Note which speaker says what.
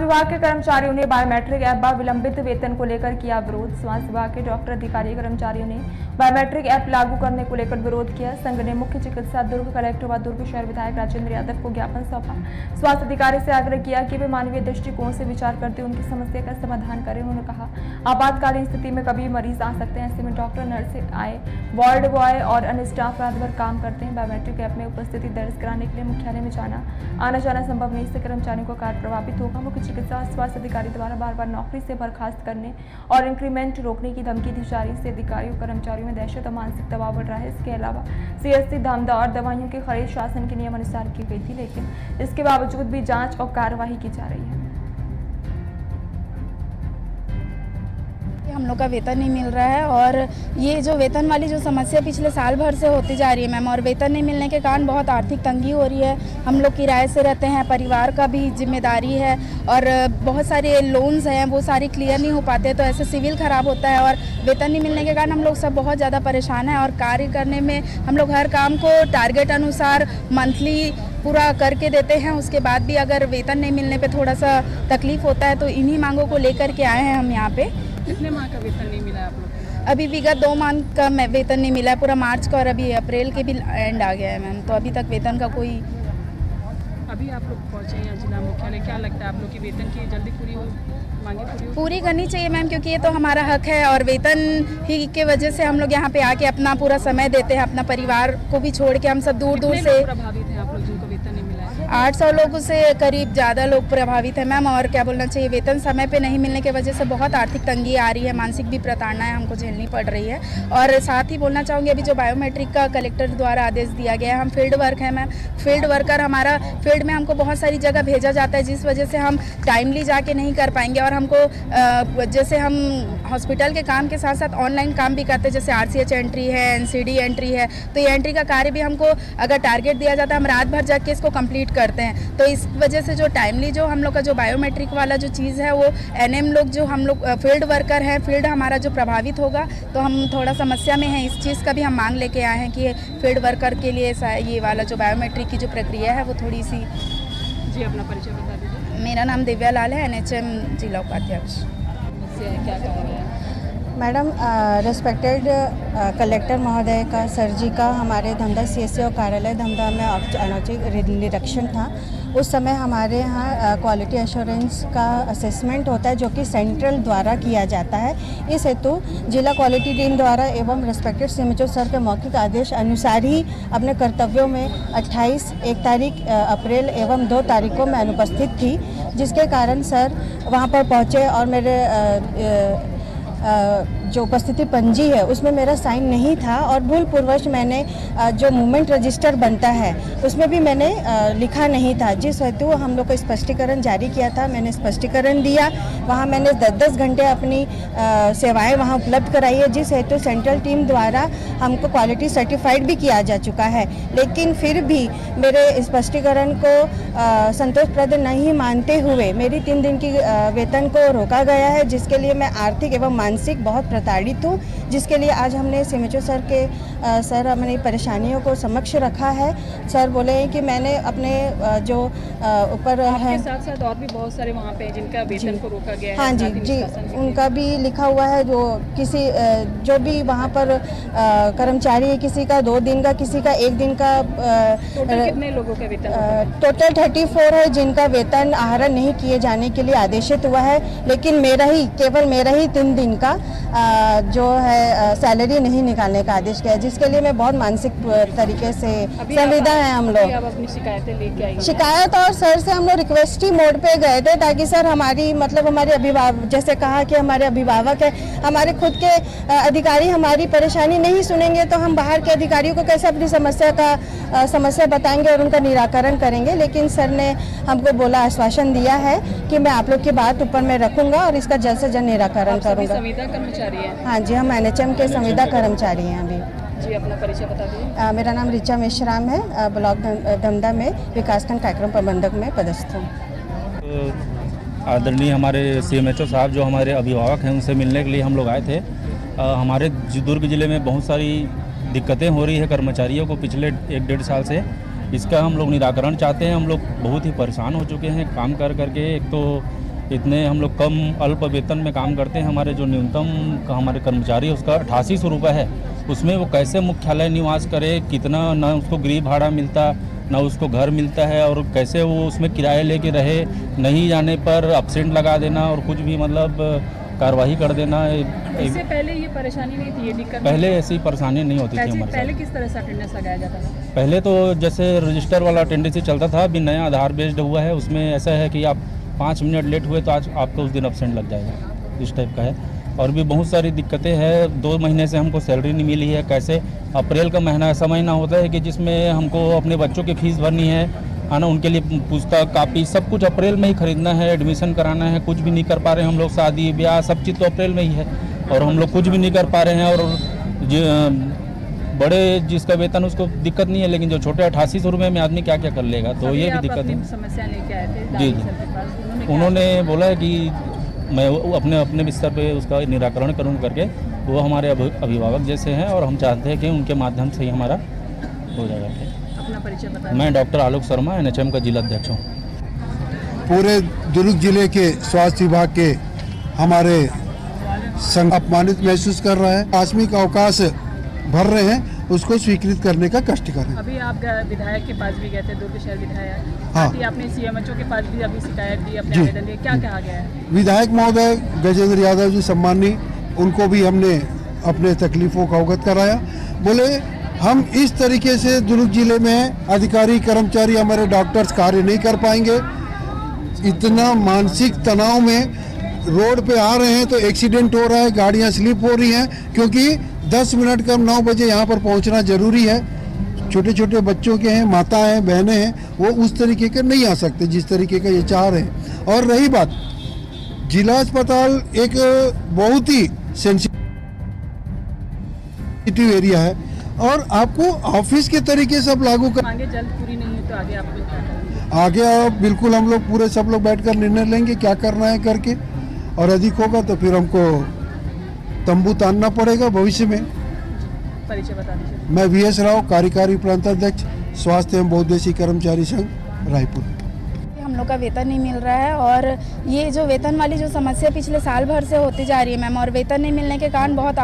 Speaker 1: विभाग के कर्मचारियों ने बायोमेट्रिक ऐप व विलंबित वेतन को लेकर किया विरोध। स्वास्थ्य विभाग के डॉक्टर, अधिकारी, कर्मचारियों ने बायोमेट्रिक ऐप लागू करने को लेकर विरोध किया। संघ ने मुख्य चिकित्सा दुर्ग कलेक्टर व दुर्ग शहर विधायक राजेंद्र यादव को ज्ञापन सौंपा। स्वास्थ्य अधिकारी से आग्रह किया कि वे मानवीय दृष्टिकोण से विचार करते उनकी समस्या का समाधान करें। उन्होंने कहा, आपातकालीन स्थिति में कभी मरीज आ सकते हैं, ऐसे में डॉक्टर, नर्स आए, वार्ड बॉय और अन्य स्टाफ रात भर काम करते हैं। बायोमेट्रिक ऐप में उपस्थिति दर्ज कराने के लिए मुख्यालय में आना जाना संभव नहीं, इससे कर्मचारियों का कार्य प्रभावित होगा। मुख्य चिकित्सा और स्वास्थ्य अधिकारी द्वारा बार बार नौकरी से बर्खास्त करने और इंक्रीमेंट रोकने की धमकी दी जा रही है। अधिकारियों कर्मचारियों में दहशत और मानसिक दबाव बढ़ रहा है। इसके अलावा CSC धामदा और दवाइयों की खरीद शासन के नियम अनुसार की गई थी, लेकिन इसके बावजूद भी जांच और कार्रवाई की जा रही है।
Speaker 2: हम लोग का वेतन नहीं मिल रहा है और ये जो वेतन वाली जो समस्या पिछले साल भर से होती जा रही है मैम, और वेतन नहीं मिलने के कारण बहुत आर्थिक तंगी हो रही है। हम लोग किराए से रहते हैं, परिवार का भी जिम्मेदारी है और बहुत सारे लोन्स हैं, वो सारे क्लियर नहीं हो पाते, तो ऐसे सिविल ख़राब होता है और वेतन नहीं मिलने के कारण हम लोग सब बहुत ज़्यादा परेशान हैं। और कार्य करने में हम लोग हर काम को टारगेट अनुसार मंथली पूरा करके देते हैं, उसके बाद भी अगर वेतन नहीं मिलने पे थोड़ा सा तकलीफ़ होता है, तो इन्हीं मांगों को लेकर के आए हैं हम यहाँ पे।
Speaker 3: कितने माह का वेतन नहीं मिला आप लोग?
Speaker 2: अभी विगत 2 माह का वेतन नहीं मिला है, पूरा मार्च का, और अभी अप्रैल के भी एंड आ गया है मैम, तो अभी तक वेतन का कोई।
Speaker 3: अभी आप लोग पहुँचे हैं जिला मुख्यालय, क्या लगता है आप लोग की वेतन की जल्दी मांगे
Speaker 2: पूरी करनी चाहिए मैम, क्योंकि ये तो हमारा हक है और वेतन ही के वजह से हम लोग यहाँ पे आके अपना पूरा समय देते हैं, अपना परिवार को भी छोड़ के हम सब दूर दूर से।
Speaker 3: प्रभावित हैं आप लोग जिनको वेतन नहीं मिला है?
Speaker 2: 800 लोगों से करीब ज़्यादा लोग प्रभावित हैं मैम। और क्या बोलना चाहिए, वेतन समय पे नहीं मिलने की वजह से बहुत आर्थिक तंगी आ रही है, मानसिक भी प्रताड़नाएं हमको झेलनी पड़ रही है। और साथ ही बोलना चाहूँगी, अभी जो बायोमेट्रिक का कलेक्टर द्वारा आदेश दिया गया है, हम फील्ड वर्क है मैम, फील्ड वर्कर हमारा फील्ड में हमको बहुत सारी जगह भेजा जाता है, जिस वजह से हम टाइमली जाके नहीं कर पाएंगे। और हमको जैसे हम हॉस्पिटल के काम के साथ साथ ऑनलाइन काम भी करते हैं, जैसे RCH एंट्री है, NCD एंट्री है, तो ये एंट्री का कार्य भी हमको अगर टारगेट दिया जाता है, हम रात भर जाके इसको कंप्लीट करते हैं। तो इस वजह से जो टाइमली जो हम लोग का जो बायोमेट्रिक वाला जो चीज़ है, वो NM लोग जो हम लोग फील्ड वर्कर हैं, फील्ड हमारा जो प्रभावित होगा, तो हम थोड़ा समस्या में हैं। इस चीज़ का भी हम मांग लेके आए हैं कि फील्ड वर्कर के लिए ये वाला जो बायोमेट्रिक की जो प्रक्रिया है वो थोड़ी सी।
Speaker 3: जी, अपना परिचय बता दीजिए।
Speaker 2: मेरा नाम दिव्या लाल है, NHM जिला उपाध्यक्ष।
Speaker 3: क्या कहेंगे
Speaker 4: मैडम? रिस्पेक्टेड कलेक्टर महोदय का, सर जी का हमारे धमदा CSC और कार्यालय धमदा में अनौचिक निरीक्षण था। उस समय हमारे यहाँ क्वालिटी एश्योरेंस का असेसमेंट होता है, जो कि सेंट्रल द्वारा किया जाता है। इस हेतु जिला क्वालिटी टीम द्वारा एवं रिस्पेक्टेड CMHO सर के मौखिक आदेश अनुसार ही अपने कर्तव्यों में 28, 1 तारीख अप्रैल एवं 2 तारीख को मैं अनुपस्थित थी, जिसके कारण सर वहाँ पर पहुँचे और मेरे जो उपस्थिति पंजी है उसमें मेरा साइन नहीं था, और भूलपूर्वश मैंने जो मूवमेंट रजिस्टर बनता है उसमें भी मैंने लिखा नहीं था, जिस हेतु हम लोग को स्पष्टीकरण जारी किया था। मैंने स्पष्टीकरण दिया, वहाँ मैंने 10-10 घंटे अपनी सेवाएं वहाँ उपलब्ध कराई है, जिस हेतु सेंट्रल टीम द्वारा हमको क्वालिटी सर्टिफाइड भी किया जा चुका है। लेकिन फिर भी मेरे स्पष्टीकरण को संतोषप्रद नहीं मानते हुए मेरी 3 दिन की वेतन को रोका गया है, जिसके लिए मैं आर्थिक एवं मानसिक बहुत प्रताड़ित हूँ, जिसके लिए आज हमने CMHO सर के सर अपनी परेशानियों को समक्ष रखा है। सर बोले हैं कि मैंने अपने जो ऊपर है,
Speaker 3: साथ साथ और भी बहुत सारे वहाँ पे जिनका वेतन को रोका गया है।
Speaker 4: हाँ जी, उनका भी लिखा हुआ है। जो किसी जो भी वहाँ पर कर्मचारी है, किसी का 2 दिन का, किसी का 1 दिन का,
Speaker 3: टोटल कितने लोगों का वेतन?
Speaker 4: टोटल 34 है जिनका वेतन आहरण नहीं किए जाने के लिए आदेशित हुआ है, लेकिन केवल मेरा ही 3 दिन का जो है सैलरी नहीं निकालने का आदेश किया है, जिसके लिए मैं बहुत मानसिक तरीके से संविदा है। हम लोग
Speaker 3: अपनी शिकायतें लेके आएंगे?
Speaker 4: शिकायत और सर से हम लोग रिक्वेस्ट ही मोड पे गए थे, ताकि सर हमारी हमारे अभिभावक, जैसे कहा कि हमारे अभिभावक है, हमारे खुद के अधिकारी हमारी परेशानी नहीं सुनेंगे तो हम बाहर के अधिकारियों को कैसे अपनी समस्या बताएंगे और उनका निराकरण करेंगे। लेकिन सर ने हमको बोला, आश्वासन दिया है कि मैं आप लोग की बात ऊपर में रखूंगा और इसका जल्द से जल्द निराकरण करूंगा।
Speaker 3: संविदा कर्मचारी है?
Speaker 4: हाँ जी, हम NHM के संविदा कर्मचारी हैं अभी।
Speaker 3: जी, अपना परिचय बता दीजिए।
Speaker 4: मेरा नाम ऋचा मेश्राम है, ब्लॉक धमदा में विकासखंड कार्यक्रम प्रबंधक में पदस्थ हूँ।
Speaker 5: आदरणीय हमारे CMHO साहब जो हमारे अभिभावक हैं, उनसे मिलने के लिए हम लोग आए थे। हमारे दुर्ग ज़िले में बहुत सारी दिक्कतें हो रही है कर्मचारियों को पिछले 1-1.5 साल से। इसका हम लोग निराकरण चाहते हैं। हम लोग बहुत ही परेशान हो चुके हैं काम कर करके। एक तो इतने हम लोग कम अल्प वेतन में काम करते हैं। हमारे जो न्यूनतम का हमारे कर्मचारी है उसका 8800 रुपये है। उसमें वो कैसे मुख्यालय निवास करे, कितना ना उसको गृह भाड़ा मिलता ना उसको घर मिलता है, और कैसे वो उसमें किराए लेके रहे, नहीं जाने पर अपसेंट लगा देना और कुछ भी मतलब कार्रवाई कर देना।
Speaker 3: इससे पहले ये परेशानी नहीं थी, ये दिक्कत
Speaker 5: पहले ऐसी परेशानी नहीं होती थी हमारे
Speaker 3: पहले
Speaker 5: साथ।
Speaker 3: किस तरह से अटेंडेंस लगाया जाता था?
Speaker 5: पहले तो जैसे रजिस्टर वाला अटेंडेंस चलता था, अभी नया आधार बेस्ड हुआ है। उसमें ऐसा है कि आप 5 मिनट लेट हुए तो आज आपको उस दिन अपसेंट लग जाएगा, इस टाइप का है। और भी बहुत सारी दिक्कतें हैं। 2 महीने से हमको सैलरी नहीं मिली है। कैसे अप्रैल का महीना ऐसा महीना होता है कि जिसमें हमको अपने बच्चों की फ़ीस भरनी है ना, उनके लिए पुस्तक कापी सब कुछ अप्रैल में ही खरीदना है, एडमिशन कराना है, कुछ भी नहीं कर पा रहे हैं हम लोग। शादी ब्याह सब चीज़ तो अप्रैल में ही है और हम लोग कुछ भी नहीं कर पा रहे हैं। और जो बड़े जिसका वेतन उसको दिक्कत नहीं है, लेकिन जो छोटे 8800 रुपये में आदमी क्या क्या कर लेगा, तो
Speaker 3: अभी
Speaker 5: ये भी
Speaker 3: आप
Speaker 5: दिक्कत
Speaker 3: अपनी
Speaker 5: है।
Speaker 3: समस्या लेके आए थे
Speaker 5: जी,
Speaker 3: दादी
Speaker 5: जी।
Speaker 3: सर के पास,
Speaker 5: उन्होंने बोला है कि मैं अपने स्तर पे उसका निराकरण करूँ करके। वो हमारे अभिभावक जैसे हैं और हम चाहते हैं कि उनके माध्यम से ही हमारा हो जाएगा।
Speaker 3: अपना परिचय बताएं।
Speaker 5: मैं डॉक्टर आलोक शर्मा NHM का जिला अध्यक्ष हूँ।
Speaker 6: पूरे दुर्ग जिले के स्वास्थ्य विभाग के हमारे संघ अपमानित महसूस कर रहा है। आकस्मिक अवकाश भर रहे हैं, उसको स्वीकृत करने का कष्ट कर रहे हैं।
Speaker 3: अभी आप विधायक के पास भी गए थे, दुर्ग शहर विधायक।
Speaker 6: हाँ।
Speaker 3: साथ ही आपने CMHO के पास भी अभी शिकायत दी, अपने
Speaker 6: जी।
Speaker 3: आवेदन दिए, क्या कहा गया है?
Speaker 6: विधायक महोदय गजेंद्र यादव जी सम्मानी, उनको भी हमने अपने तकलीफों का अवगत कराया। बोले हम इस तरीके से दुर्ग जिले में अधिकारी कर्मचारी हमारे डॉक्टर्स कार्य नहीं कर पाएंगे। इतना मानसिक तनाव में रोड पे आ रहे हैं तो एक्सीडेंट हो रहा है, गाड़ियां स्लिप हो रही हैं, क्योंकि 10 मिनट कम 9 बजे यहाँ पर पहुँचना जरूरी है। छोटे छोटे बच्चों के हैं, माता हैं, बहनें हैं, वो उस तरीके के नहीं आ सकते जिस तरीके का ये चाह रहे हैं। और रही बात, जिला अस्पताल एक बहुत ही सेंसिटिव एरिया है और आपको ऑफिस के तरीके से अब लागू कर
Speaker 3: मांगे जल्द पूरी नहीं हुई तो आगे आप लोग क्या करेंगे?
Speaker 6: आगे अब बिल्कुल हम लोग पूरे सब लोग बैठकर निर्णय लेंगे क्या करना है करके, और अधिक होगा तो फिर हमको तंबू तानना पड़ेगा भविष्य में।
Speaker 3: परिचय बता दीजिए।
Speaker 6: मैं VS राव, कार्यकारी प्रांताध्यक्ष, स्वास्थ्य एवं बहुउद्देशीय कर्मचारी संघ, रायपुर।
Speaker 2: हम लोग का वेतन नहीं मिल रहा है और ये जो वेतन वाली जो समस्या पिछले साल भर से होती जा रही है मैम, और वेतन नहीं मिलने के कारण बहुत